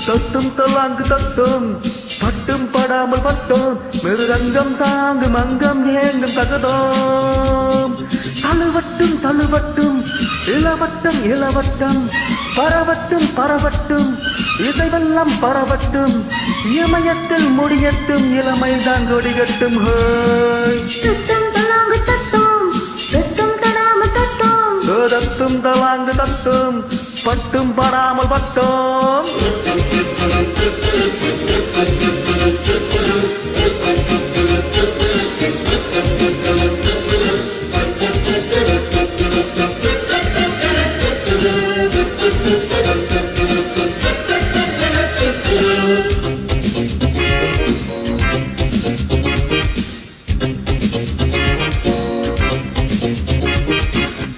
தொட்டும் தலாங்கு தட்டும் பட்டும் படாமல் பட்டோம் மிருதங்கம் தாங்கும் அங்கம் ஏங்கும் தகதோம் தழுவட்டும் தழுவட்டும் இளவட்டம் இளவட்டம் பரவட்டும் பரவட்டும் இசைவெல்லாம் பரவட்டும் இமயத்தில் முடியட்டும் இளமைதான் கொடிகட்டும் தட்டும் தலாங்கு தட்டும் தட்டும் தடாமல் தட்டும் தட்டும் தலாங்கு தட்டும் பட்டும் படாமல் பட்டோம்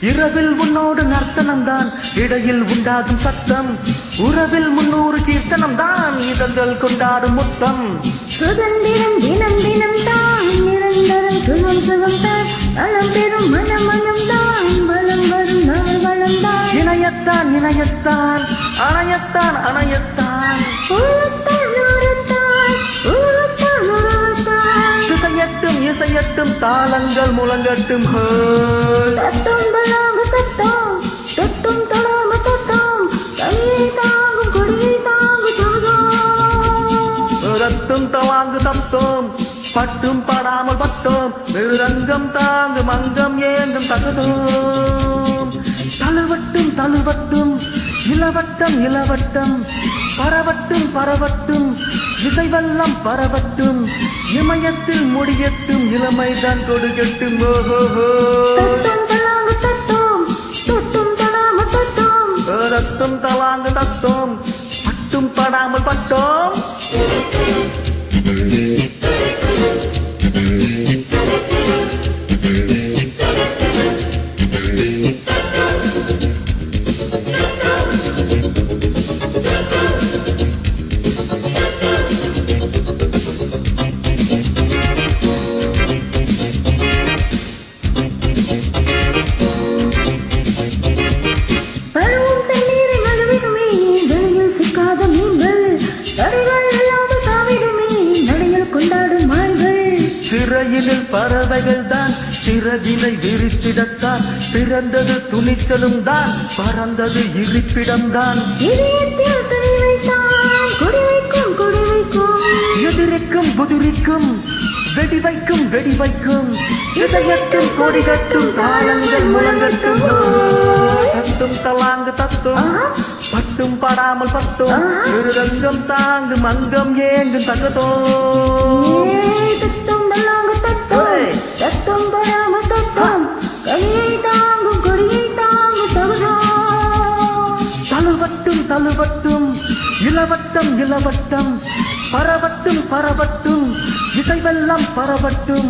இரவில் உன்னோடு நர்த்தனம் தான் இடையில் உண்டாகும் சத்தம் உறவில் 300 கீர்த்தனம் தான் இதழ்கள் கொண்டாடும் முத்தம் சுதந்திரம் தினம் தினம் தான் நிரந்தரம் சுகம் சுகம் தான் நலம் பெறும் மனம் மனம் தான் வளம் வரும் நாள் வளம் தான் இணையத்தான் இணையத்தான் அணையத்தான் அணையத்தான் ஊழத்தான் ஊழத்தான் ஊழத்தான் ஊழத்தான் இசையட்டும் இசையட்டும் தாளங்கள் முழங்கட்டும் தட்டும் தலாங்கு தட்டும் தட்டும் தடாமல் தட்டும் கையை தாங்கும் கொடியை தாங்கும் ரத்தும் தவாங்கு தத்தோம் பட்டும் படாமல் பட்டோம் மிருதங்கம் தாங்கும் அங்கம் ஏந்தும் தகுதோம் தழுவட்டும் தழுவட்டும் இளவட்டம் இளவட்டம் பரவட்டும் பரவட்டும் இசைவெல்லாம் பரவட்டும் இமயத்தில் முடியட்டும் இளமைதான் கொடுக்கட்டும் தட்டும் தலாங்கு தட்டும் தட்டும் தடாமல் தட்டும் ரத்தும் தவாங்கு தத்தோம் பட்டும் படாமல் பட்டோம் பருவம் தண்ணீரை நழுவிடுமே வெளியில் சிக்காத மீன்கள் தடைகள் இல்லாமல் தாவிடுமே நடையில் கொண்டாடும் மான்கள் சிறையினில் பறவைகள் தான் சிறகினை விரித்திடத்தான் பிறந்தது துணிச்சலும் தான் பறந்தது இருப்பிடம்தான் இதயத்தில் துணி வைத்தான் கொடி வைக்கும் கொடி வைக்கும் எதிரிக்கும் புதிரிக்கும் வெடி வைக்கும் வெடி வைக்கும் இதயத்தில் கொடிகட்டும் தாளங்கள் முழங்கட்டும் தட்டும் தலாங்கு தத்தும் பட்டும் படாமல் பட்டும் மிருதங்கம் தாங்கும் அங்கம் ஏங்கும் தகதோ தட்டும் தலாங்கு தட்டும் தட்டும் படாமல் தட்டும் கையை தாங்கும் கொடியை தாங்கும் தகுதோ தழுவட்டும் தழுவட்டும் இளவட்டம் இளவட்டம் பரவட்டும் பரவட்டும் இசைவெல்லாம் பரவட்டும்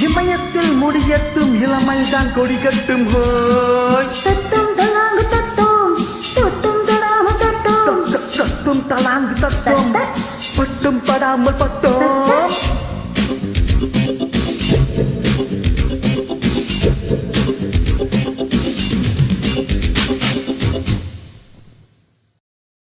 இமயத்தில் முடியட்டும் இளமைதான் கொடிகட்டும் தட்டும் தலாங்கு தட்டும் தட்டும் தடாமல் தட்டும் தட்டும் தலாங்கு தட்டும் பட்டும் படாமல் பட்டோம்